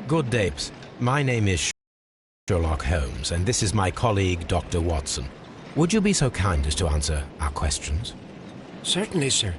Good day. My name is Sherlock Holmes, and this is my colleague, Dr. Watson. Would you be so kind as to answer our questions? Certainly, sir.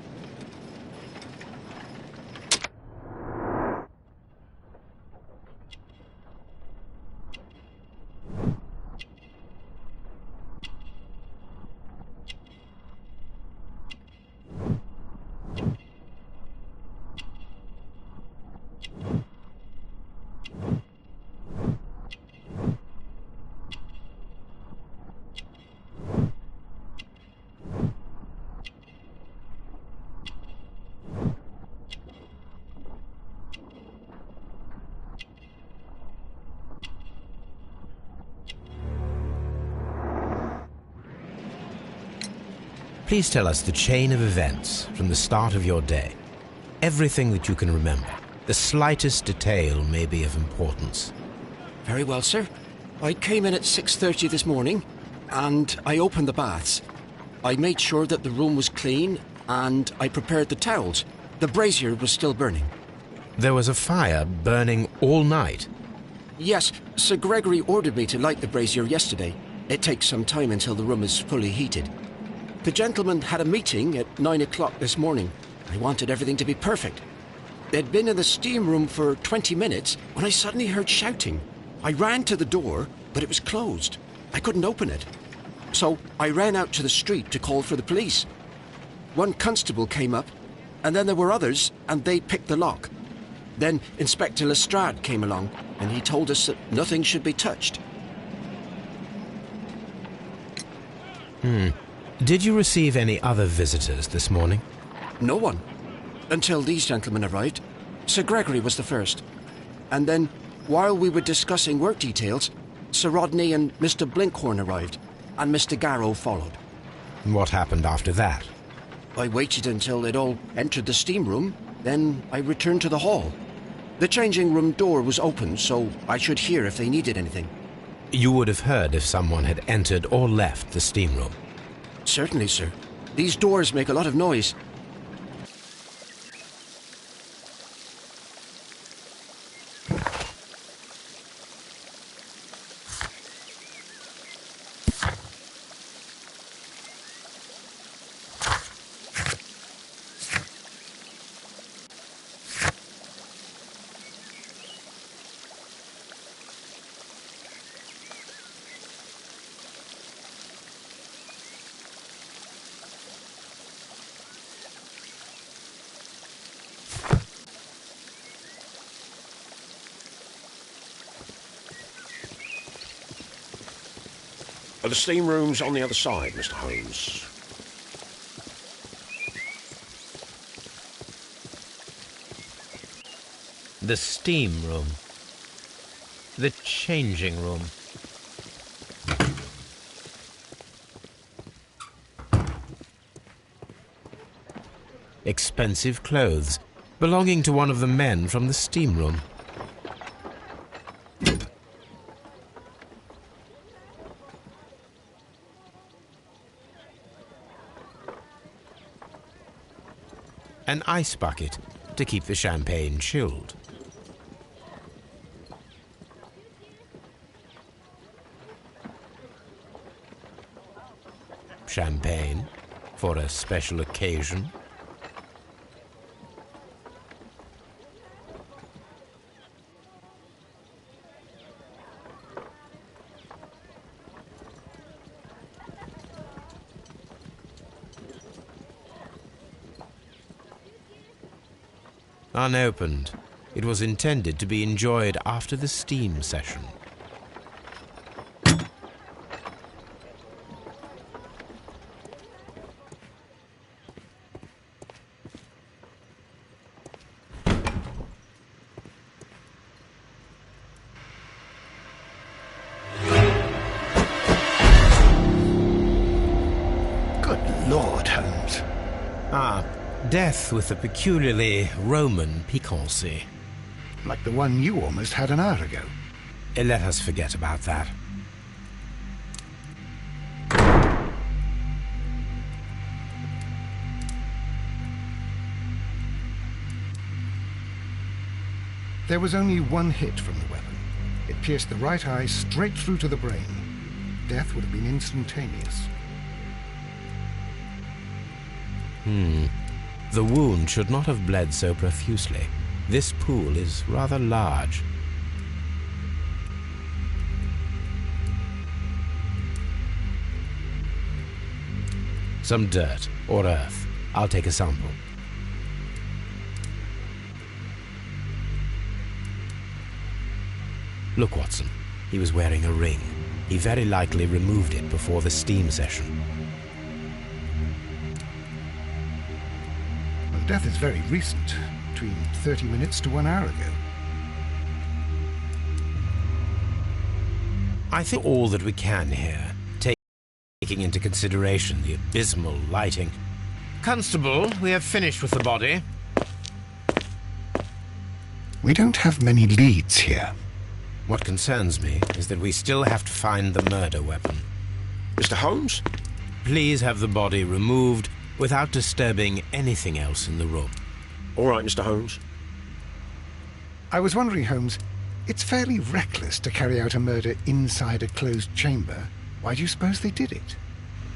Please tell us the chain of events from the start of your day. Everything that you can remember. The slightest detail may be of importance. Very well, sir. I came in at 6:30 this morning, and I opened the baths. I made sure that the room was clean, and I prepared the towels. The brazier was still burning. There was a fire burning all night. Yes, Sir Gregory ordered me to light the brazier yesterday. It takes some time until the room is fully heated. The gentleman had a meeting at 9 o'clock this morning. I wanted everything to be perfect. They'd been in the steam room for 20 minutes when I suddenly heard shouting. I ran to the door, but it was closed. I couldn't open it. So I ran out to the street to call for the police. One constable came up, and then there were others, and they picked the lock. Then Inspector Lestrade came along, and he told us that nothing should be touched. Did you receive any other visitors this morning? No one. Until these gentlemen arrived. Sir Gregory was the first. And then, while we were discussing work details, Sir Rodney and Mr. Blinkhorn arrived, and Mr. Garrow followed. What happened after that? I waited until they'd all entered the steam room, then I returned to the hall. The changing room door was open, so I should hear if they needed anything. You would have heard if someone had entered or left the steam room. Certainly, sir. These doors make a lot of noise. The steam room's on the other side, Mr. Holmes. The steam room. The changing room. Expensive clothes, belonging to one of the men from the steam room. An ice bucket to keep the champagne chilled. Champagne for a special occasion. Unopened, it was intended to be enjoyed after the steam session. Good Lord, Holmes. Death with a peculiarly Roman piquancy. Like the one you almost had an hour ago. Let us forget about that. There was only one hit from the weapon. It pierced the right eye straight through to the brain. Death would have been instantaneous. The wound should not have bled so profusely. This pool is rather large. Some dirt or earth. I'll take a sample. Look, Watson. He was wearing a ring. He very likely removed it before the steam session. Well, death is very recent. Between 30 minutes to 1 hour ago. I think all that we can here, taking into consideration the abysmal lighting. Constable, we have finished with the body. We don't have many leads here. What concerns me is that we still have to find the murder weapon. Mr. Holmes? Please have the body removed without disturbing anything else in the room. All right, Mr. Holmes. I was wondering, Holmes, it's fairly reckless to carry out a murder inside a closed chamber. Why do you suppose they did it?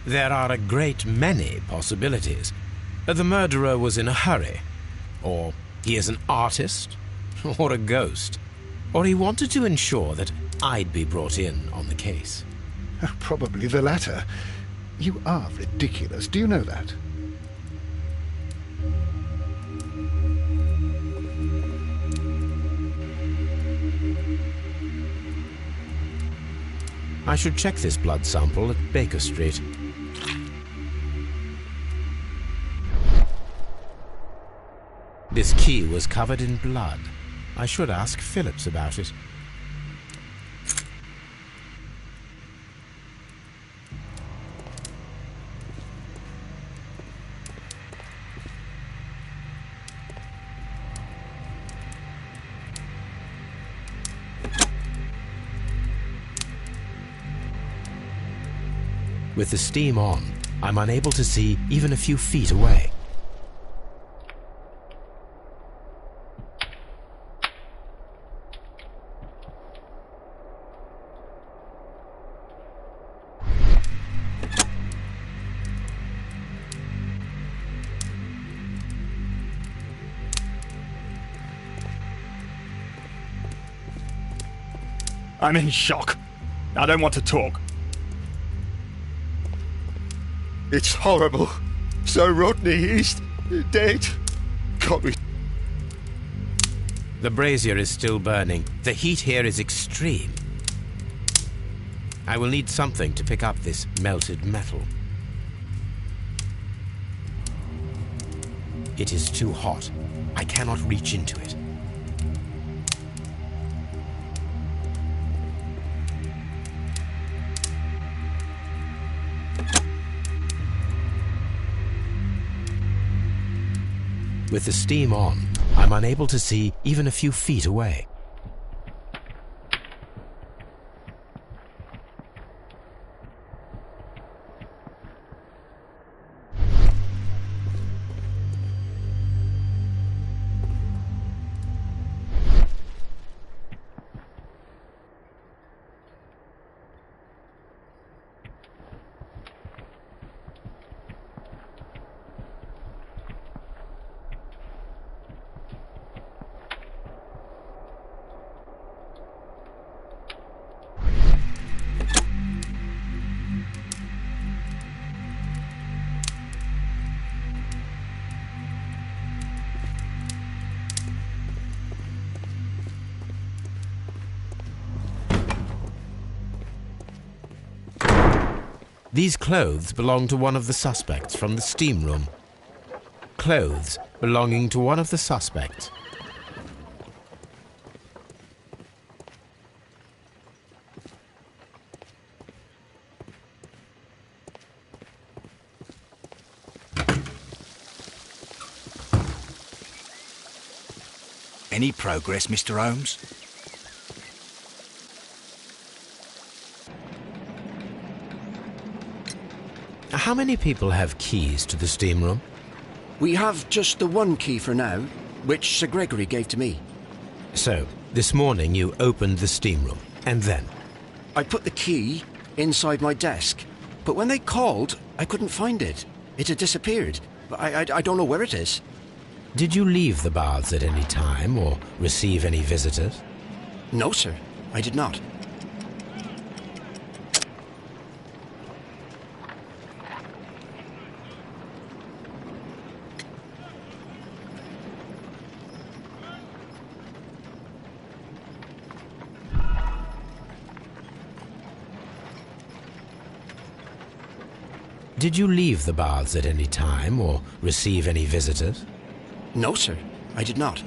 There are a great many possibilities. The murderer was in a hurry. Or he is an artist. Or a ghost. Or he wanted to ensure that I'd be brought in on the case. Probably the latter. You are ridiculous. Do you know that? I should check this blood sample at Baker Street. This key was covered in blood. I should ask Phillips about it. With the steam on, I'm unable to see even a few feet away. I'm in shock. I don't want to talk. It's horrible. So Rodney, he's dead. God, we... The brazier is still burning. The heat here is extreme. I will need something to pick up this melted metal. It is too hot. I cannot reach into it. With the steam on, I'm unable to see even a few feet away. These clothes belong to one of the suspects from the steam room. Clothes belonging to one of the suspects. Any progress, Mr. Holmes? How many people have keys to the steam room? We have just the one key for now, which Sir Gregory gave to me. So, this morning you opened the steam room, and then? I put the key inside my desk, but when they called, I couldn't find it. It had disappeared. I don't know where it is. Did you leave the baths at any time or receive any visitors? No, sir, I did not. Did you leave the baths at any time or receive any visitors? No, sir, I did not.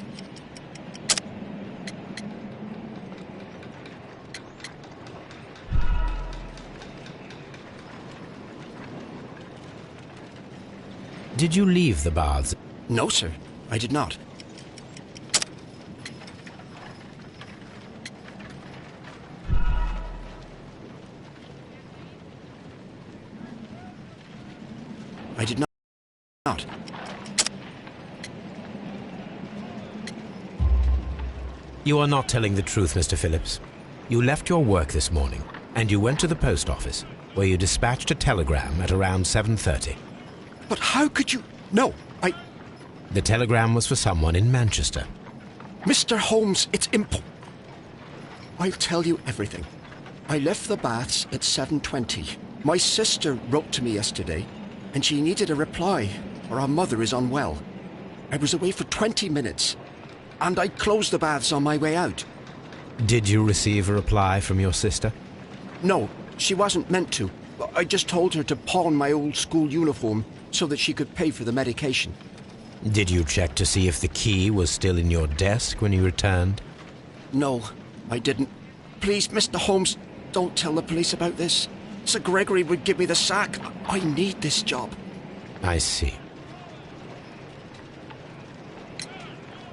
Did you leave the baths? No, sir, I did not. I did not. You are not telling the truth, Mr. Phillips. You left your work this morning, and you went to the post office, where you dispatched a telegram at around 7:30. But how could you... No, The telegram was for someone in Manchester. Mr. Holmes, it's I'll tell you everything. I left the baths at 7:20. My sister wrote to me yesterday, and she needed a reply, or our mother is unwell. I was away for 20 minutes, and I closed the baths on my way out. Did you receive a reply from your sister? No, she wasn't meant to. I just told her to pawn my old school uniform so that she could pay for the medication. Did you check to see if the key was still in your desk when you returned? No, I didn't. Please, Mr. Holmes, don't tell the police about this. Sir Gregory would give me the sack. I need this job. I see.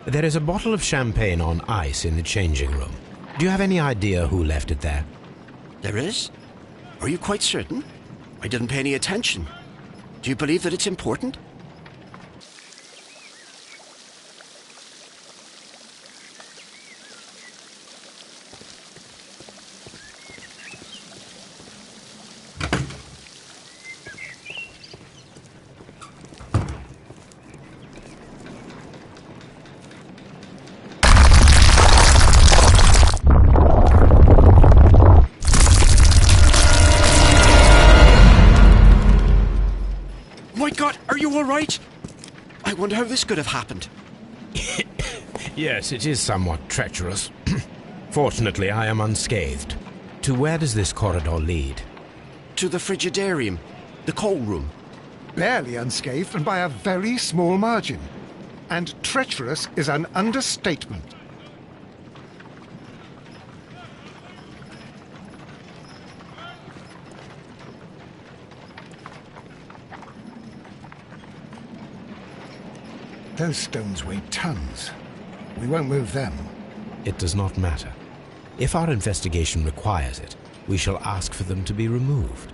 There is a bottle of champagne on ice in the changing room. Do you have any idea who left it there? There is? Are you quite certain? I didn't pay any attention. Do you believe that it's important? My God, are you all right? I wonder how this could have happened. Yes, it is somewhat treacherous. Fortunately, I am unscathed. To where does this corridor lead? To the frigidarium, the coal room. Barely unscathed and by a very small margin. And treacherous is an understatement. Those stones weigh tons. We won't move them. It does not matter. If our investigation requires it, we shall ask for them to be removed.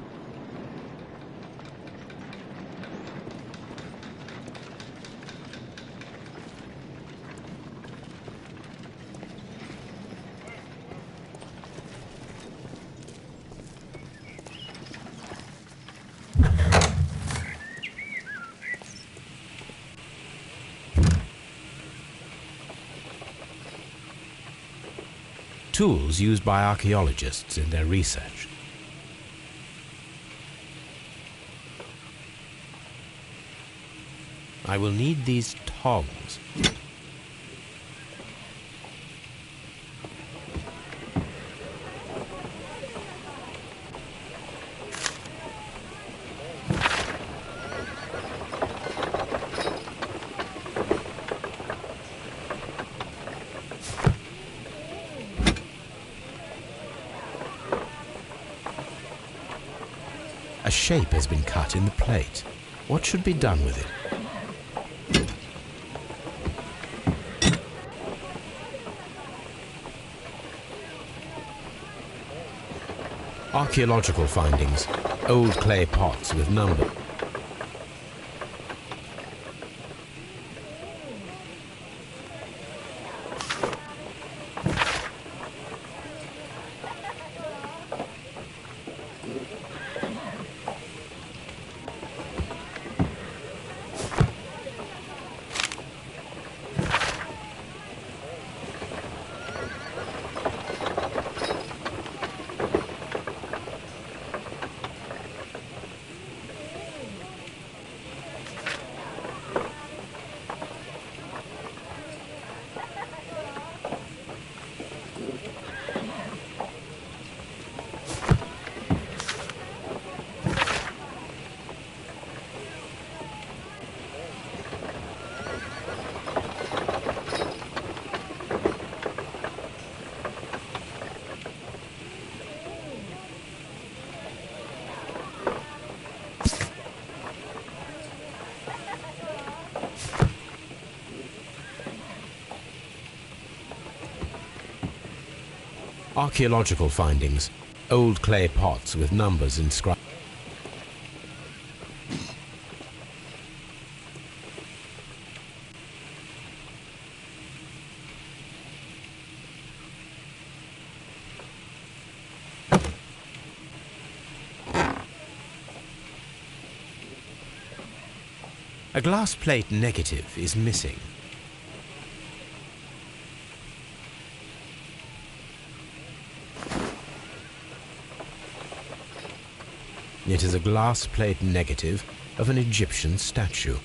Tools used by archaeologists in their research. I will need these tongs. A shape has been cut in the plate. What should be done with it? Archaeological findings. Old clay pots with numbers. Archaeological findings. Old clay pots with numbers inscribed. A glass plate negative is missing. It is a glass plate negative of an Egyptian statue.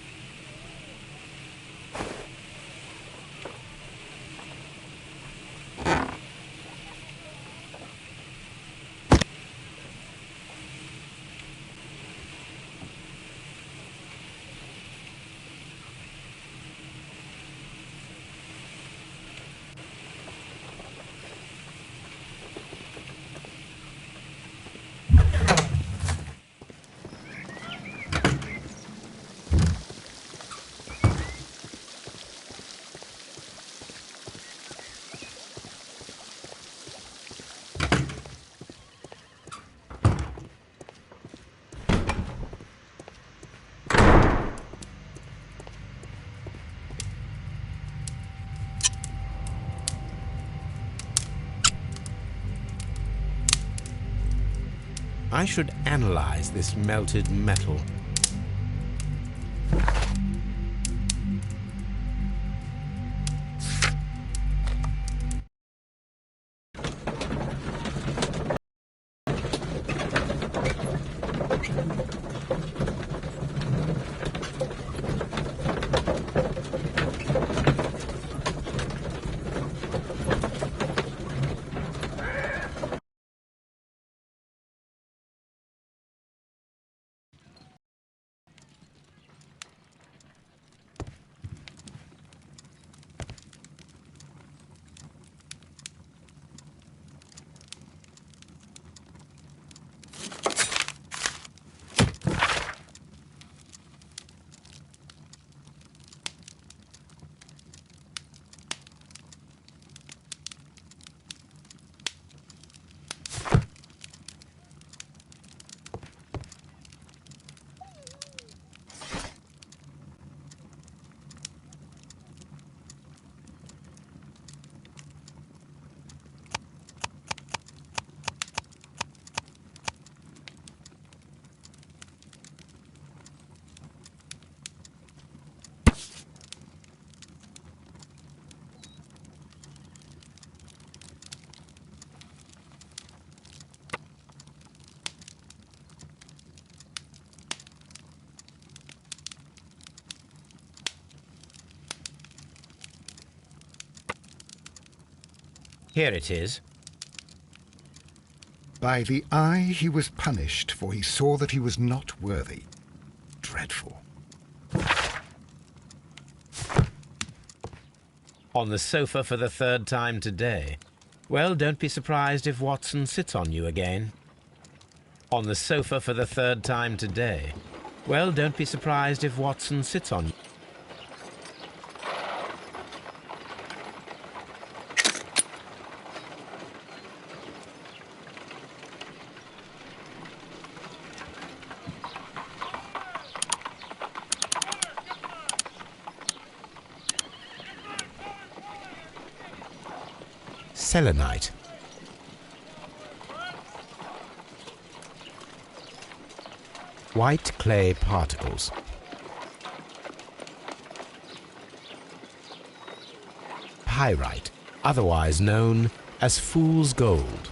I should analyze this melted metal. Here it is. By the eye he was punished, for he saw that he was not worthy. Dreadful. On the sofa for the third time today. Well, don't be surprised if Watson sits on you again. On the sofa for the third time today. Well, don't be surprised if Watson sits on you. Selenite. White clay particles. Pyrite, otherwise known as fool's gold.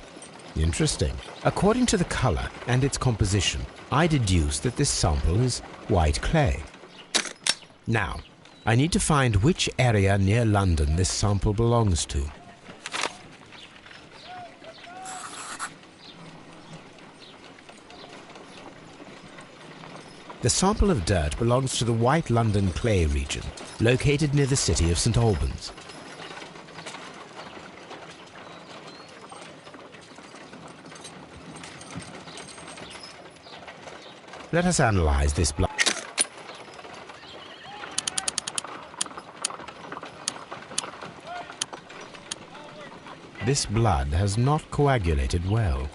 Interesting. According to the color and its composition, I deduce that this sample is white clay. Now, I need to find which area near London this sample belongs to. The sample of dirt belongs to the White London clay region, located near the city of St. Albans. Let us analyze this blood. This blood has not coagulated well.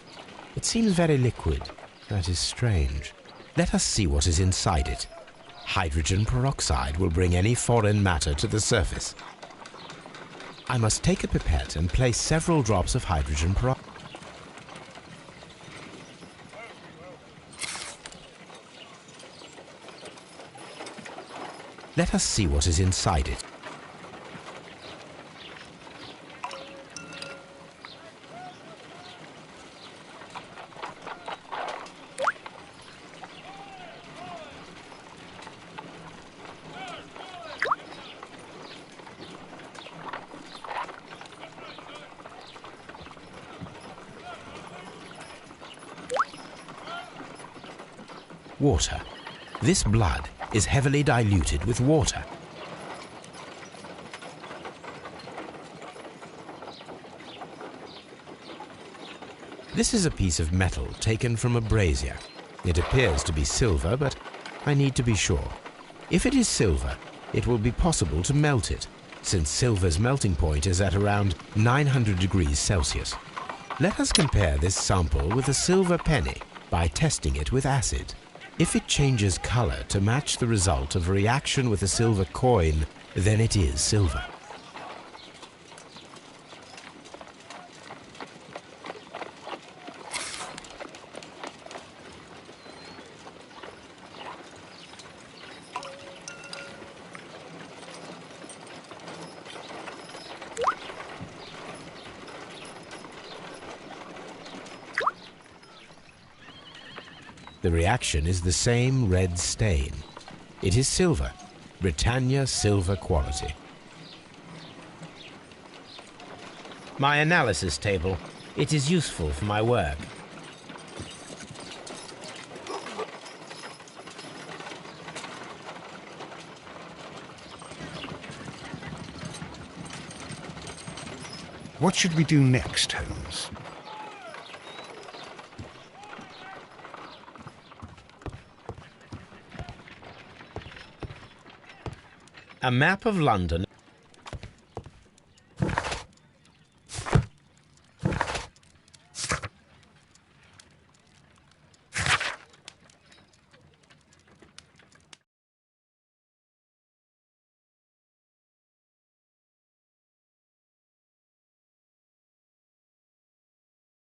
It seems very liquid. That is strange. Let us see what is inside it. Hydrogen peroxide will bring any foreign matter to the surface. I must take a pipette and place several drops of hydrogen peroxide. Let us see what is inside it. Water. This blood is heavily diluted with water. This is a piece of metal taken from a brazier. It appears to be silver, but I need to be sure. If it is silver, it will be possible to melt it, since silver's melting point is at around 900 degrees Celsius. Let us compare this sample with a silver penny by testing it with acid. If it changes color to match the result of a reaction with a silver coin, then it is silver. The reaction is the same red stain. It is silver, Britannia silver quality. My analysis table. It is useful for my work. What should we do next, Holmes? A map of London